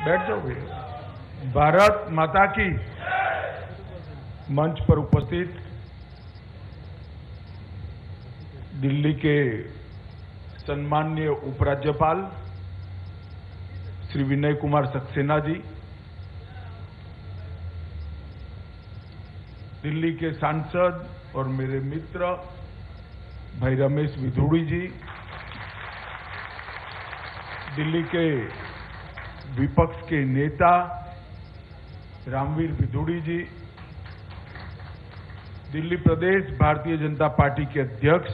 बैठ जाओ भैया। भारत माता की। मंच पर उपस्थित दिल्ली के सम्माननीय उपराज्यपाल श्री विनय कुमार सक्सेना जी, दिल्ली के सांसद और मेरे मित्र भाई रमेश विधुड़ी जी, दिल्ली के विपक्ष के नेता रामवीर विधुड़ी जी, दिल्ली प्रदेश भारतीय जनता पार्टी के अध्यक्ष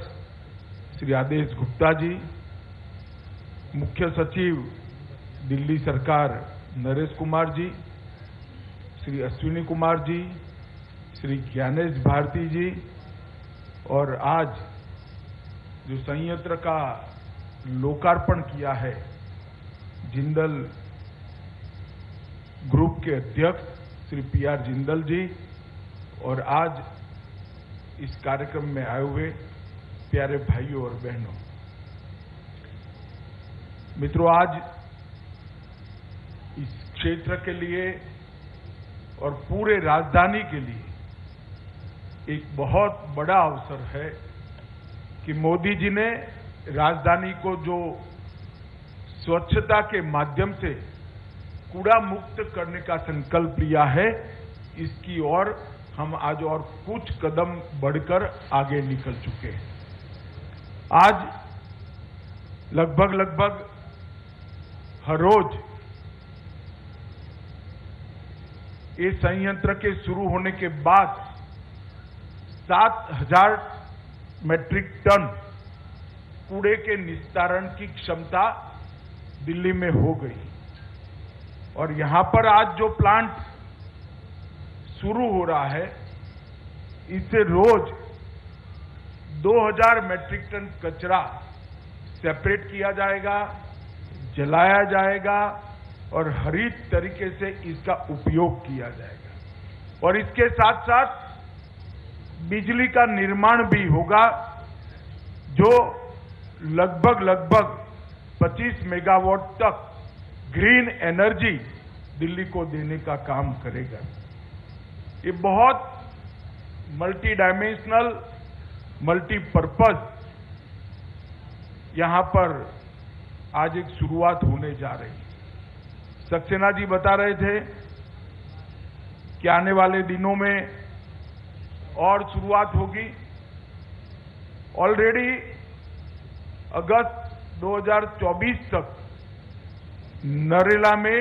श्री आदेश गुप्ता जी, मुख्य सचिव दिल्ली सरकार नरेश कुमार जी, श्री अश्विनी कुमार जी, श्री ज्ञानेश भारती जी, और आज जो संयंत्र का लोकार्पण किया है जिंदल ग्रुप के अध्यक्ष श्री पीआर जिंदल जी, और आज इस कार्यक्रम में आए हुए प्यारे भाइयों और बहनों, मित्रों, आज इस क्षेत्र के लिए और पूरे राजधानी के लिए एक बहुत बड़ा अवसर है कि मोदी जी ने राजधानी को जो स्वच्छता के माध्यम से कूड़ा मुक्त करने का संकल्प लिया है, इसकी ओर हम आज और कुछ कदम बढ़कर आगे निकल चुके हैं। आज लगभग हर रोज ये संयंत्र के शुरू होने के बाद 7,000 मेट्रिक टन कूड़े के निस्तारण की क्षमता दिल्ली में हो गई, और यहां पर आज जो प्लांट शुरू हो रहा है, इससे रोज 2,000 मेट्रिक टन कचरा सेपरेट किया जाएगा, जलाया जाएगा और हरित तरीके से इसका उपयोग किया जाएगा। और इसके साथ साथ बिजली का निर्माण भी होगा जो लगभग 25 मेगावाट तक ग्रीन एनर्जी दिल्ली को देने का काम करेगा। ये बहुत मल्टी डायमेंशनल, मल्टीपर्पज यहां पर आज एक शुरुआत होने जा रही है। सक्सेना जी बता रहे थे कि आने वाले दिनों में और शुरुआत होगी। ऑलरेडी अगस्त 2024 तक नरेला में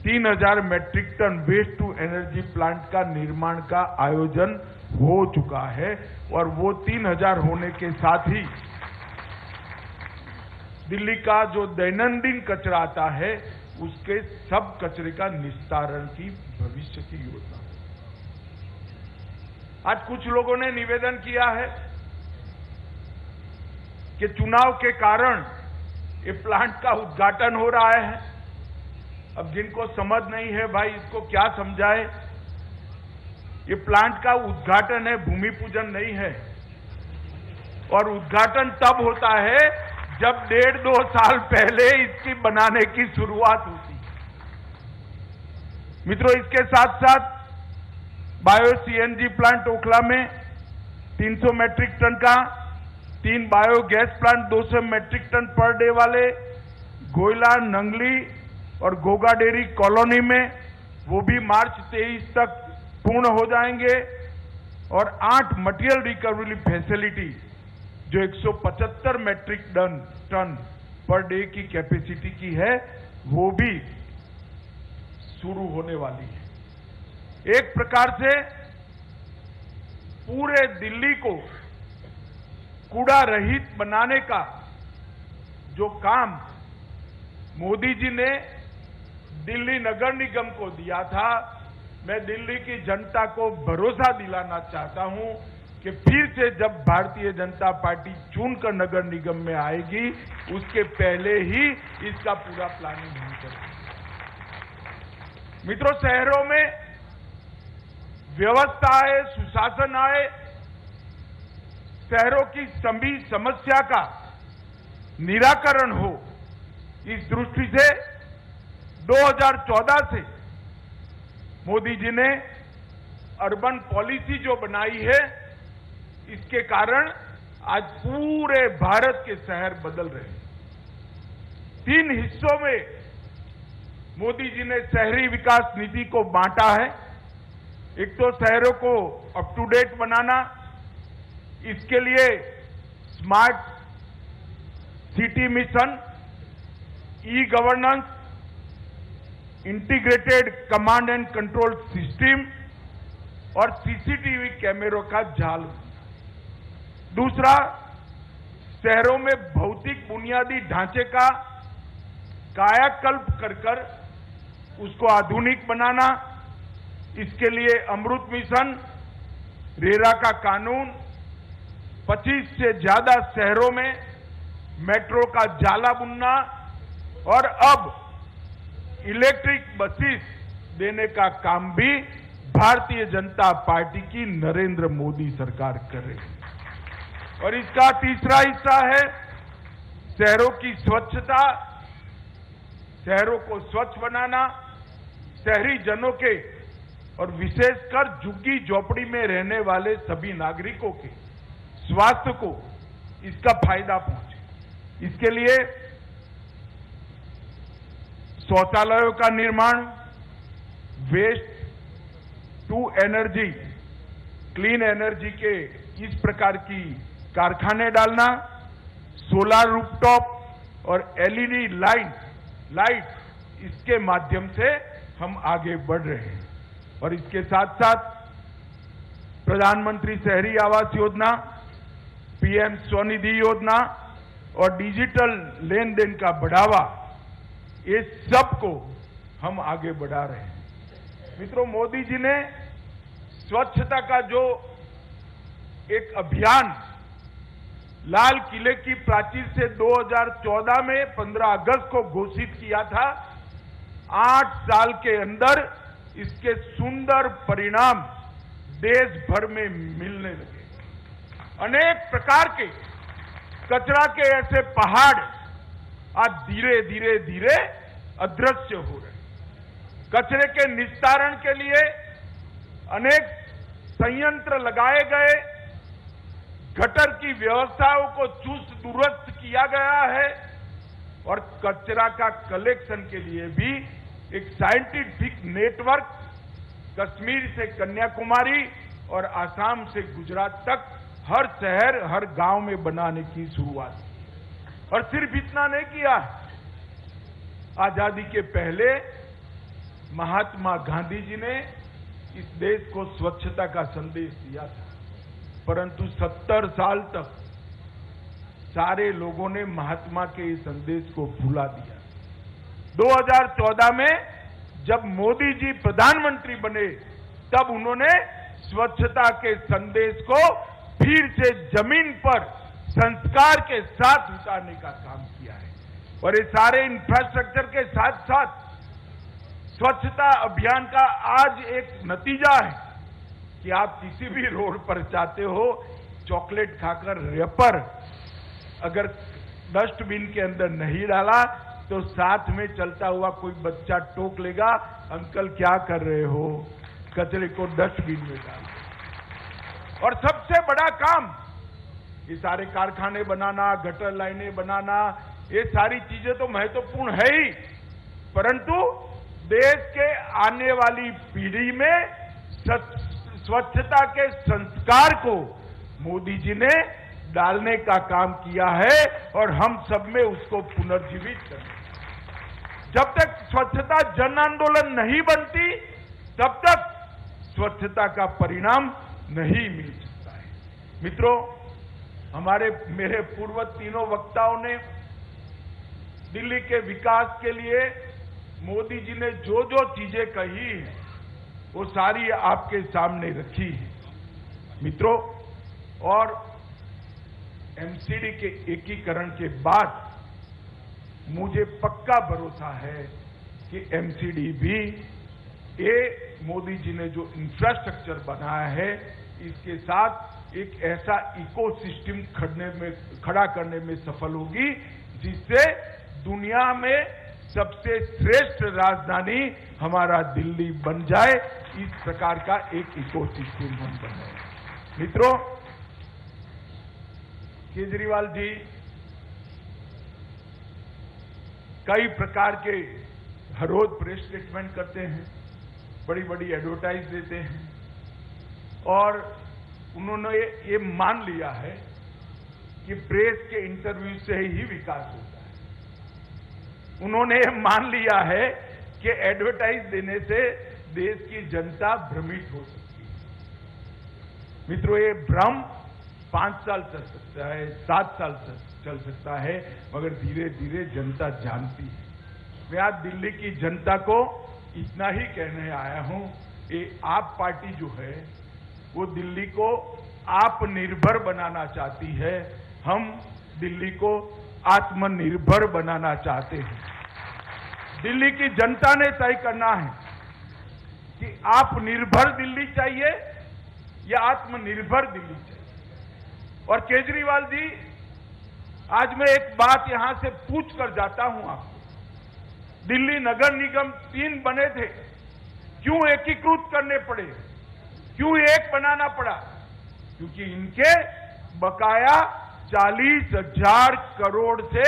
3,000 metric ton waste to energy plant का निर्माण का आयोजन हो चुका है, और वो 3,000 होने के साथ ही दिल्ली का जो दैनंदिन कचरा आता है उसके सब कचरे का निस्तारण की भविष्य की योजना। आज कुछ लोगों ने निवेदन किया है कि चुनाव के कारण ये प्लांट का उद्घाटन हो रहा है। अब जिनको समझ नहीं है भाई, इसको क्या समझाए। ये प्लांट का उद्घाटन है, भूमि पूजन नहीं है। और उद्घाटन तब होता है जब 1.5-2 साल पहले इसकी बनाने की शुरुआत होती है। मित्रों, इसके साथ साथ बायो सीएनजी प्लांट ओखला में 300 मेट्रिक टन का, 3 biogas plant 200 metric ton per day वाले गोयला, नंगली और गोगा डेयरी कॉलोनी में, वो भी मार्च 23 तक पूर्ण हो जाएंगे। और 8 मटेरियल रिकवरी फैसिलिटी जो 175 मेट्रिक टन पर डे की कैपेसिटी की है, वो भी शुरू होने वाली है। एक प्रकार से पूरे दिल्ली को कूड़ा रहित बनाने का जो काम मोदी जी ने दिल्ली नगर निगम को दिया था, मैं दिल्ली की जनता को भरोसा दिलाना चाहता हूं कि फिर से जब भारतीय जनता पार्टी चुनकर नगर निगम में आएगी, उसके पहले ही इसका पूरा प्लानिंग हम करेंगे। मित्रों, शहरों में व्यवस्था आए, सुशासन आए, शहरों की सभी समस्या का निराकरण हो, इस दृष्टि से 2014 से मोदी जी ने अर्बन पॉलिसी जो बनाई है, इसके कारण आज पूरे भारत के शहर बदल रहे हैं। 3 हिस्सों में मोदी जी ने शहरी विकास नीति को बांटा है। एक तो शहरों को अप टू डेट बनाना, इसके लिए smart city mission, e governance, integrated command and control system और सीसीटीवी कैमरों का जाल। दूसरा, शहरों में भौतिक बुनियादी ढांचे का कायाकल्प कर उसको आधुनिक बनाना। इसके लिए अमृत मिशन, रेरा का कानून, 25 से ज्यादा शहरों में मेट्रो का जाला बुनना और अब इलेक्ट्रिक बसेस देने का काम भी भारतीय जनता पार्टी की नरेंद्र मोदी सरकार कर रही है। और इसका तीसरा हिस्सा है शहरों की स्वच्छता, शहरों को स्वच्छ बनाना, शहरी जनों के और विशेषकर झुग्गी झोपड़ी में रहने वाले सभी नागरिकों के स्वास्थ्य को इसका फायदा पहुंचे। इसके लिए शौचालयों का निर्माण, waste to energy, clean energy के इस प्रकार की कारखाने डालना, सोलर रूफटॉप और एलईडी लाइट, इसके माध्यम से हम आगे बढ़ रहे हैं। और इसके साथ साथ प्रधानमंत्री शहरी आवास योजना, पीएम स्वनिधि योजना और डिजिटल लेन देन का बढ़ावा, ये सबको हम आगे बढ़ा रहे हैं। मित्रों, मोदी जी ने स्वच्छता का जो एक अभियान लाल किले की प्राचीर से 2014 में 15 अगस्त को घोषित किया था, 8 साल के अंदर इसके सुंदर परिणाम देश भर में मिलने लगे। अनेक प्रकार के कचरा के ऐसे पहाड़ आज धीरे धीरे अदृश्य हो रहे हैं। कचरे के निस्तारण के लिए अनेक संयंत्र लगाए गए, गटर की व्यवस्थाओं को चुस्त दुरुस्त किया गया है और कचरा का कलेक्शन के लिए भी एक साइंटिफिक नेटवर्क कश्मीर से कन्याकुमारी और आसाम से गुजरात तक हर शहर, हर गांव में बनाने की शुरुआत की। और सिर्फ इतना नहीं किया, आजादी के पहले महात्मा गांधी जी ने इस देश को स्वच्छता का संदेश दिया था, परंतु 70 साल तक सारे लोगों ने महात्मा के इस संदेश को भुला दिया। 2014 में जब मोदी जी प्रधानमंत्री बने, तब उन्होंने स्वच्छता के संदेश को फिर से जमीन पर संस्कार के साथ उतारने का काम किया है। और ये सारे इंफ्रास्ट्रक्चर के साथ साथ स्वच्छता अभियान का आज एक नतीजा है कि आप किसी भी रोड पर जाते हो, चॉकलेट खाकर रैपर अगर डस्टबिन के अंदर नहीं डाला तो साथ में चलता हुआ कोई बच्चा टोक लेगा, अंकल क्या कर रहे हो, कचरे को डस्टबिन में डाल। और सबसे बड़ा काम, ये सारे कारखाने बनाना, गटर लाइनें बनाना, ये सारी चीजें तो महत्वपूर्ण है ही, परंतु देश के आने वाली पीढ़ी में स्वच्छता के संस्कार को मोदी जी ने डालने का काम किया है और हम सब में उसको पुनर्जीवित करना। जब तक स्वच्छता जन आंदोलन नहीं बनती, तब तक स्वच्छता का परिणाम नहीं मिल सकता है। मित्रों, मेरे पूर्व तीनों वक्ताओं ने दिल्ली के विकास के लिए मोदी जी ने जो जो चीजें कही हैं, वो सारी आपके सामने रखी है। मित्रों, और एमसीडी के एकीकरण के बाद मुझे पक्का भरोसा है कि एमसीडी भी ये मोदी जी ने जो इंफ्रास्ट्रक्चर बनाया है, इसके साथ एक ऐसा इकोसिस्टम खड़ा करने में सफल होगी जिससे दुनिया में सबसे श्रेष्ठ राजधानी हमारा दिल्ली बन जाए, इस प्रकार का एक इकोसिस्टम हम बनाए। मित्रों, केजरीवाल जी कई प्रकार के हर रोज प्रेस स्टेटमेंट करते हैं, बड़ी बड़ी एडवर्टाइज देते हैं और उन्होंने ये मान लिया है कि प्रेस के इंटरव्यू से ही विकास होता है। उन्होंने ये मान लिया है कि एडवर्टाइज देने से देश की जनता भ्रमित हो सकती है। मित्रों, ये भ्रम 5 साल चल सकता है, 7 साल चल सकता है, मगर धीरे धीरे जनता जानती है। मैं आज दिल्ली की जनता को इतना ही कहने आया हूं, ये आप पार्टी जो है वो दिल्ली को आत्मनिर्भर बनाना चाहती है, हम दिल्ली को आत्मनिर्भर बनाना चाहते हैं। दिल्ली की जनता ने तय करना है कि आत्मनिर्भर दिल्ली चाहिए या आत्मनिर्भर दिल्ली चाहिए। और केजरीवाल जी, आज मैं एक बात यहां से पूछ कर जाता हूं आपको, दिल्ली नगर निगम 3 बने थे, क्यों एकीकृत करने पड़े, क्यों एक बनाना पड़ा? क्योंकि इनके बकाया 40,000 करोड़ से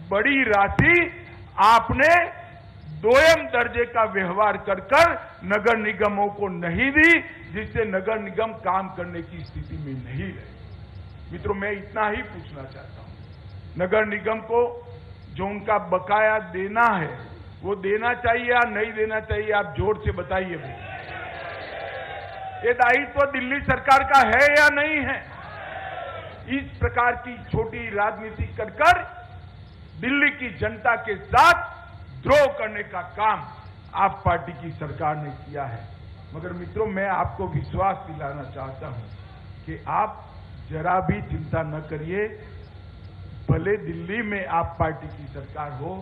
बड़ी राशि आपने दोयम दर्जे का व्यवहार कर नगर निगमों को नहीं दी, जिससे नगर निगम काम करने की स्थिति में नहीं रहे। मित्रों, मैं इतना ही पूछना चाहता हूं, नगर निगम को जो उनका बकाया देना है वो देना चाहिए या नहीं देना चाहिए? आप जोर से बताइए। ये दायित्व दिल्ली सरकार का है या नहीं है? इस प्रकार की छोटी राजनीति कर दिल्ली की जनता के साथ द्रोह करने का काम आप पार्टी की सरकार ने किया है। मगर मित्रों, मैं आपको विश्वास दिलाना चाहता हूं कि आप जरा भी चिंता न करिए। भले दिल्ली में आप पार्टी की सरकार हो,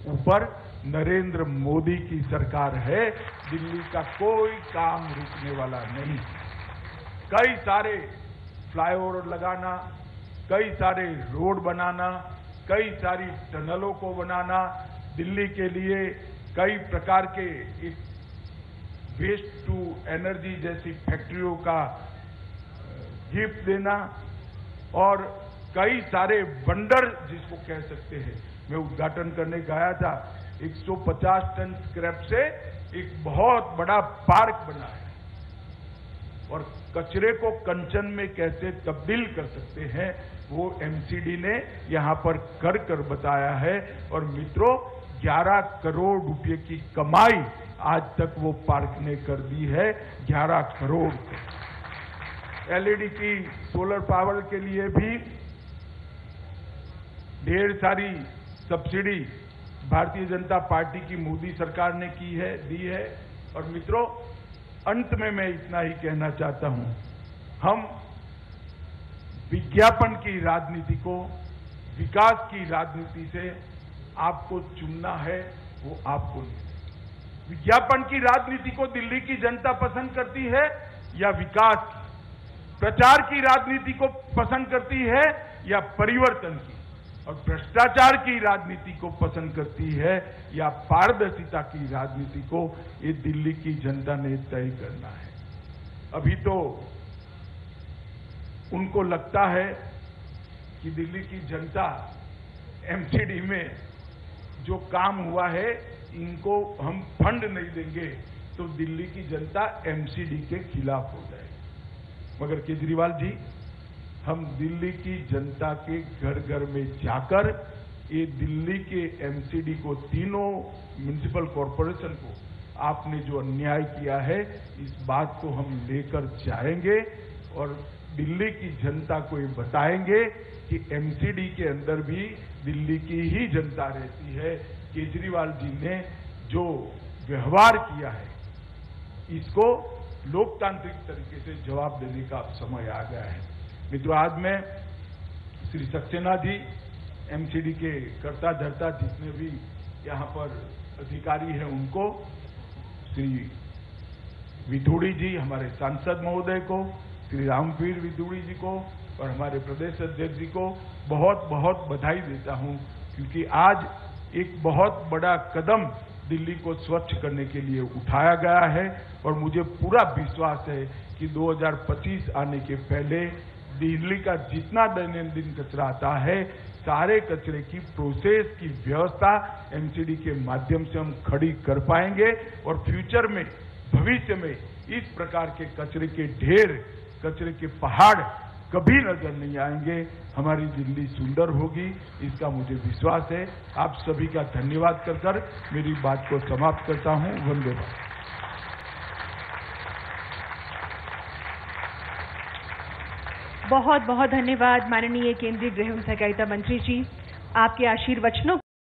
ऊपर नरेंद्र मोदी की सरकार है, दिल्ली का कोई काम रुकने वाला नहीं। कई सारे फ्लाईओवर लगाना, कई सारे रोड बनाना, कई सारी टनलों को बनाना, दिल्ली के लिए कई प्रकार के वेस्ट टू एनर्जी जैसी फैक्ट्रियों का गिफ्ट देना और कई सारे बंडर जिसको कह सकते हैं। मैं उद्घाटन करने गया था, 150 टन स्क्रैप से एक बहुत बड़ा पार्क बनाया और कचरे को कंचन में कैसे तब्दील कर सकते हैं वो एमसीडी ने यहां पर कर बताया है। और मित्रों, 11 करोड़ रुपए की कमाई आज तक वो पार्क ने कर दी है, 11 करोड़। एलईडी की सोलर पावर के लिए भी ढेर सारी सब्सिडी भारतीय जनता पार्टी की मोदी सरकार ने दी है। और मित्रों, अंत में मैं इतना ही कहना चाहता हूं, हम विज्ञापन की राजनीति को विकास की राजनीति से आपको चुनना है, वो आपको नहीं। विज्ञापन की राजनीति को दिल्ली की जनता पसंद करती है या विकास की? प्रचार की राजनीति को पसंद करती है या परिवर्तन की? और भ्रष्टाचार की राजनीति को पसंद करती है या पारदर्शिता की राजनीति को? ये दिल्ली की जनता ने तय करना है। अभी तो उनको लगता है कि दिल्ली की जनता एमसीडी में जो काम हुआ है इनको हम फंड नहीं देंगे तो दिल्ली की जनता एमसीडी के खिलाफ हो जाएगी। मगर केजरीवाल जी, हम दिल्ली की जनता के घर घर में जाकर ये दिल्ली के एमसीडी को, तीनों म्युनिसिपल कॉरपोरेशन को आपने जो अन्याय किया है, इस बात को हम लेकर जाएंगे और दिल्ली की जनता को ये बताएंगे कि एमसीडी के अंदर भी दिल्ली की ही जनता रहती है। केजरीवाल जी ने जो व्यवहार किया है इसको लोकतांत्रिक तरीके से जवाब देने का समय आ गया है। मित्रों, आज मैं श्री सक्सेना जी, एमसीडी के कर्ता धर्ता जितने भी यहाँ पर अधिकारी हैं उनको, श्री विधूड़ी जी हमारे सांसद महोदय को, श्री रामवीर विधूड़ी जी को और हमारे प्रदेश अध्यक्ष जी को बहुत बहुत बधाई देता हूं, क्योंकि आज एक बहुत बड़ा कदम दिल्ली को स्वच्छ करने के लिए उठाया गया है और मुझे पूरा विश्वास है कि 2025 आने के पहले दिल्ली का जितना दैनंदिन कचरा आता है, सारे कचरे की प्रोसेस की व्यवस्था एमसीडी के माध्यम से हम खड़ी कर पाएंगे और फ्यूचर में, भविष्य में इस प्रकार के कचरे के ढेर, कचरे के पहाड़ कभी नजर नहीं आएंगे। हमारी दिल्ली सुंदर होगी, इसका मुझे विश्वास है। आप सभी का धन्यवाद कर मेरी बात को समाप्त करता हूं। वंदे मातरम। बहुत बहुत धन्यवाद माननीय केंद्रीय गृह एवं सहकारिता मंत्री जी, आपके आशीर्वचनों